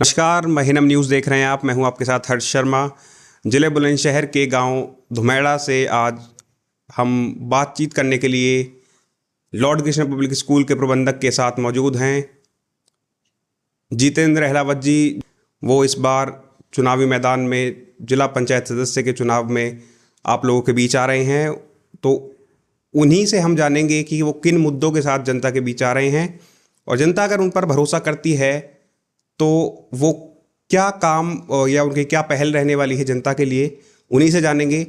नमस्कार, महीनम न्यूज़ देख रहे हैं आप। मैं हूं आपके साथ हर्ष शर्मा। जिले बुलंदशहर के गांव धुमेड़ा से आज हम बातचीत करने के लिए लॉर्ड कृष्ण पब्लिक स्कूल के प्रबंधक के साथ मौजूद हैं। जितेंद्र अहलावत जी, वो इस बार चुनावी मैदान में जिला पंचायत सदस्य के चुनाव में आप लोगों के बीच आ रहे हैं, तो उन्हीं से हम जानेंगे कि वो किन मुद्दों के साथ जनता के बीच आ रहे हैं और जनता अगर उन पर भरोसा करती है तो वो क्या काम या उनकी क्या पहल रहने वाली है जनता के लिए, उन्हीं से जानेंगे।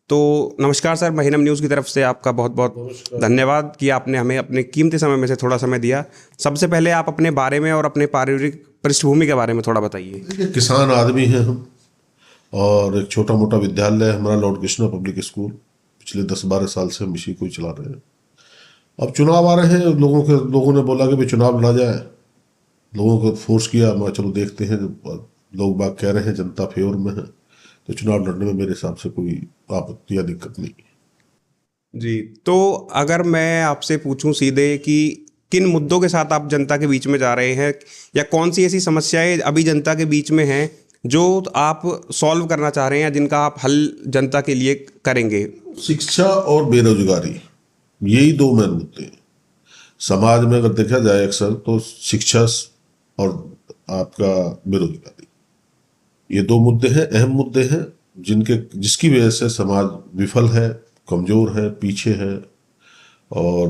तो नमस्कार सर, महीनम न्यूज़ की तरफ से आपका बहुत बहुत धन्यवाद कि आपने हमें अपने कीमती समय में से थोड़ा समय दिया। सबसे पहले आप अपने बारे में और अपने पारिवारिक पृष्ठभूमि के बारे में थोड़ा बताइए। देखिए, किसान आदमी हैं हम और एक छोटा मोटा विद्यालय है हमारा लॉर्ड कृष्णा पब्लिक स्कूल। पिछले 10-12 साल से हम इसी को ही चला रहे हैं। अब चुनाव आ रहे हैं, लोगों ने बोला कि भाई चुनाव लड़ा जाए, लोगों को फोर्स किया। मैं चलो देखते हैं, लोग बाग कह रहे हैं जनता फेवर में है, तो चुनाव लड़ने में मेरे हिसाब से कोई आपत्ति या दिक्कत नहीं। जी, तो अगर मैं आपसे पूछूं सीधे कि किन मुद्दों के साथ आप जनता के बीच में जा रहे हैं या कौन सी ऐसी समस्याएं अभी जनता के बीच में हैं जो आप सॉल्व करना चाह रहे हैं या जिनका आप हल जनता के लिए करेंगे? शिक्षा और बेरोजगारी, यही दो मेन मुद्दे हैं समाज में। अगर देखा जाए अक्सर तो शिक्षा और आपका बेरोजगारी, ये दो मुद्दे हैं, अहम मुद्दे हैं, जिसकी वजह से समाज विफल है, कमजोर है, पीछे है और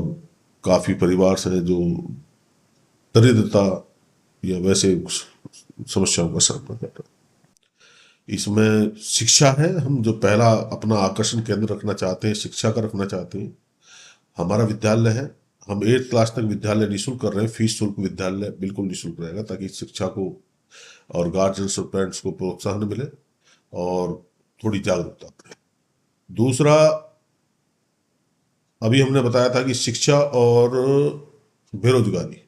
काफी परिवार से जो दरिद्रता या वैसे समस्याओं का सामना कर रहे हैं। इसमें शिक्षा है, हम जो पहला अपना आकर्षण केंद्र रखना चाहते हैं, शिक्षा का रखना चाहते हैं। हमारा विद्यालय है, हम 8th क्लास तक विद्यालय निःशुल्क कर रहे हैं। फीस शुल्क विद्यालय बिल्कुल निःशुल्क रहेगा ताकि शिक्षा को और गार्जियंस और पेरेंट्स को प्रोत्साहन मिले और थोड़ी जागरूकता बढ़े। दूसरा, अभी हमने बताया था कि शिक्षा और बेरोजगारी।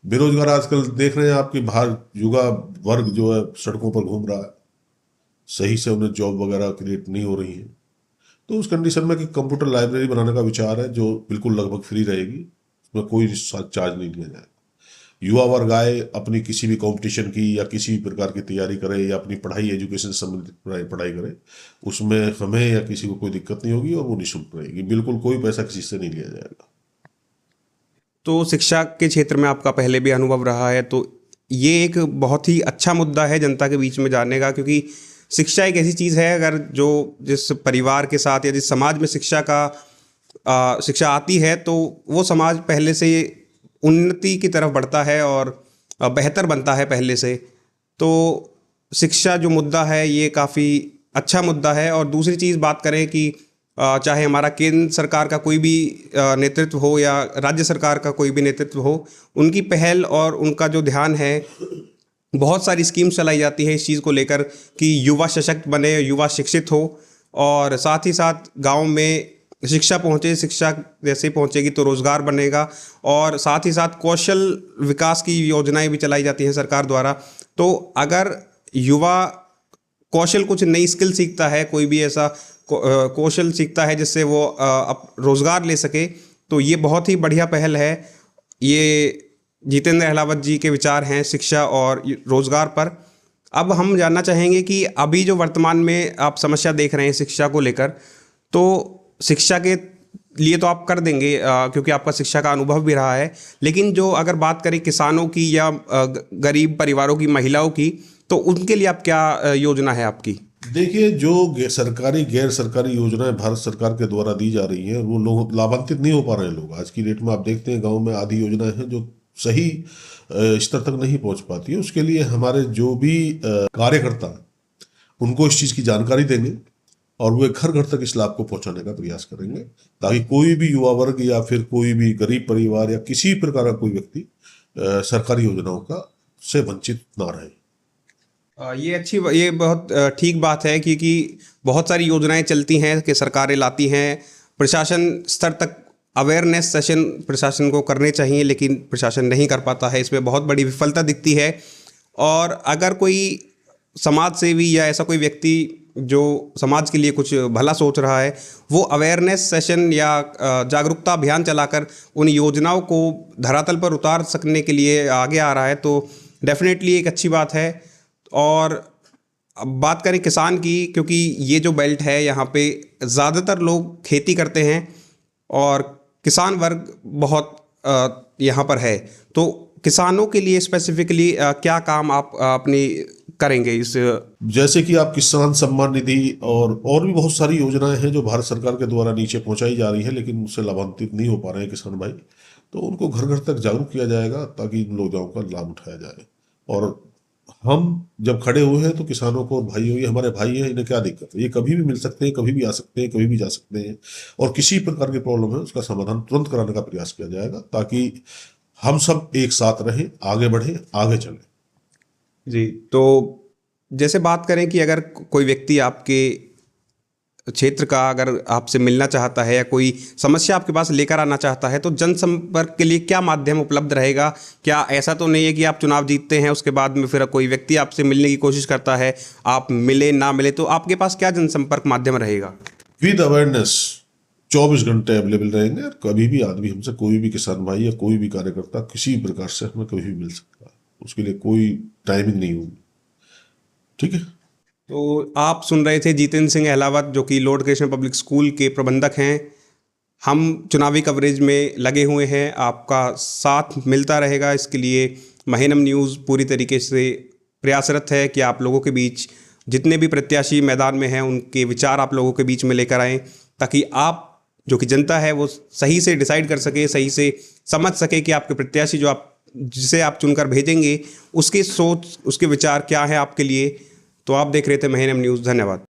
बेरोजगार आजकल देख रहे हैं आपकी बाहर युवा वर्ग जो है सड़कों पर घूम रहा है, सही से उन्हें जॉब वगैरह क्रिएट नहीं हो रही है। तो उस कंडीशन में कि कंप्यूटर लाइब्रेरी बनाने का विचार है जो बिल्कुल लगभग फ्री रहेगी, उसमें कोई चार्ज नहीं लिया जाएगा। युवा वर्ग आए, अपनी किसी भी कंपटीशन की या किसी भी प्रकार की तैयारी करे या अपनी पढ़ाई एजुकेशन से संबंधित पढ़ाई करे, उसमें हमें या किसी को कोई दिक्कत नहीं होगी और वो निःशुल्क रहेगी। बिल्कुल कोई पैसा किसी से नहीं लिया जाएगा। तो शिक्षा के क्षेत्र में आपका पहले भी अनुभव रहा है, तो ये एक बहुत ही अच्छा मुद्दा है जनता के बीच में जाने का, क्योंकि शिक्षा एक ऐसी चीज़ है अगर जो जिस परिवार के साथ या जिस समाज में शिक्षा आती है तो वो समाज पहले से उन्नति की तरफ बढ़ता है और बेहतर बनता है पहले से। तो शिक्षा जो मुद्दा है ये काफ़ी अच्छा मुद्दा है। और दूसरी चीज़ बात करें कि चाहे हमारा केंद्र सरकार का कोई भी नेतृत्व हो या राज्य सरकार का कोई भी नेतृत्व हो, उनकी पहल और उनका जो ध्यान है, बहुत सारी स्कीम्स चलाई जाती है इस चीज़ को लेकर कि युवा सशक्त बने, युवा शिक्षित हो और साथ ही साथ गांव में शिक्षा पहुंचे। शिक्षा जैसे पहुंचेगी तो रोज़गार बनेगा और साथ ही साथ कौशल विकास की योजनाएं भी चलाई जाती हैं सरकार द्वारा। तो अगर युवा कौशल कुछ नई स्किल सीखता है, कोई भी ऐसा कौशल सीखता है जिससे वो रोज़गार ले सके, तो ये बहुत ही बढ़िया पहल है। ये जितेंद्र अहलावत जी के विचार हैं शिक्षा और रोज़गार पर। अब हम जानना चाहेंगे कि अभी जो वर्तमान में आप समस्या देख रहे हैं शिक्षा को लेकर, तो शिक्षा के लिए तो आप कर देंगे क्योंकि आपका शिक्षा का अनुभव भी रहा है, लेकिन जो अगर बात करें किसानों की या गरीब परिवारों की, महिलाओं की, तो उनके लिए आप क्या योजना है आपकी? देखिए, जो सरकारी गैर सरकारी योजनाएं भारत सरकार के द्वारा दी जा रही हैं वो लोग लाभान्वित नहीं हो पा रहे हैं। लोग आज की डेट में आप देखते हैं गांव में आधी योजनाएं हैं जो सही स्तर तक नहीं पहुंच पाती है। उसके लिए हमारे जो भी कार्यकर्ता उनको इस चीज़ की जानकारी देंगे और वे घर घर तक इस लाभ को पहुंचाने का प्रयास करेंगे ताकि कोई भी युवा वर्ग या फिर कोई भी गरीब परिवार या किसी प्रकार का कोई व्यक्ति सरकारी योजनाओं का से वंचित ना रहे। ये बहुत ठीक बात है, क्योंकि बहुत सारी योजनाएं चलती हैं कि सरकारें लाती हैं, प्रशासन स्तर तक अवेयरनेस सेशन प्रशासन को करने चाहिए, लेकिन प्रशासन नहीं कर पाता है। इसमें बहुत बड़ी विफलता दिखती है। और अगर कोई समाज सेवी या ऐसा कोई व्यक्ति जो समाज के लिए कुछ भला सोच रहा है, वो अवेयरनेस सेशन या जागरूकता अभियान चलाकर उन योजनाओं को धरातल पर उतार सकने के लिए आगे आ रहा है, तो डेफिनेटली एक अच्छी बात है। और अब बात करें किसान की, क्योंकि ये जो बेल्ट है यहाँ पे ज़्यादातर लोग खेती करते हैं और किसान वर्ग बहुत यहाँ पर है। तो किसानों के लिए स्पेसिफिकली क्या काम आप अपनी करेंगे इस? जैसे कि आप किसान सम्मान निधि और भी बहुत सारी योजनाएं हैं जो भारत सरकार के द्वारा नीचे पहुंचाई जा रही है, लेकिन उससे लाभान्वित नहीं हो पा रहे हैं किसान भाई। तो उनको घर घर तक जागरूक किया जाएगा ताकि इन योजनाओं का लाभ उठाया जाए। और हम जब खड़े हुए हैं तो किसानों को, भाइयों ये हमारे भाई हैं, इन्हें क्या दिक्कत है, ये कभी भी मिल सकते हैं, कभी भी आ सकते हैं, कभी भी जा सकते हैं। और किसी प्रकार की प्रॉब्लम है उसका समाधान तुरंत कराने का प्रयास किया जाएगा ताकि हम सब एक साथ रहें, आगे बढ़ें, आगे चलें। जी, तो जैसे बात करें कि अगर कोई व्यक्ति आपके क्षेत्र का अगर आपसे मिलना चाहता है या कोई समस्या आपके पास लेकर आना चाहता है, तो जनसंपर्क के लिए क्या माध्यम उपलब्ध रहेगा? क्या ऐसा तो नहीं है कि आप चुनाव जीतते हैं उसके बाद में फिर कोई व्यक्ति आपसे मिलने की कोशिश करता है, आप मिले ना मिले, तो आपके पास क्या जनसंपर्क माध्यम रहेगा? विद अवेयरनेस 24 घंटे अवेलेबल रहेंगे और कभी भी आदमी हमसे, कोई भी किसान भाई या कोई भी कार्यकर्ता किसी भी प्रकार से हमें कभी भी मिल सकता है। उसके लिए कोई टाइमिंग नहीं होगी। ठीक है। तो आप सुन रहे थे जितेंद्र सिंह अहलावत, जो कि लॉर्ड कृष्ण पब्लिक स्कूल के प्रबंधक हैं। हम चुनावी कवरेज में लगे हुए हैं, आपका साथ मिलता रहेगा। इसके लिए महीनम न्यूज़ पूरी तरीके से प्रयासरत है कि आप लोगों के बीच जितने भी प्रत्याशी मैदान में हैं उनके विचार आप लोगों के बीच में लेकर आएँ, ताकि आप जो कि जनता है वो सही से डिसाइड कर सके, सही से समझ सके कि आपके प्रत्याशी जो आप जिसे आप चुनकर भेजेंगे उसकी सोच, उसके विचार क्या है आपके लिए। तो आप देख रहे थे महीनम न्यूज़। धन्यवाद।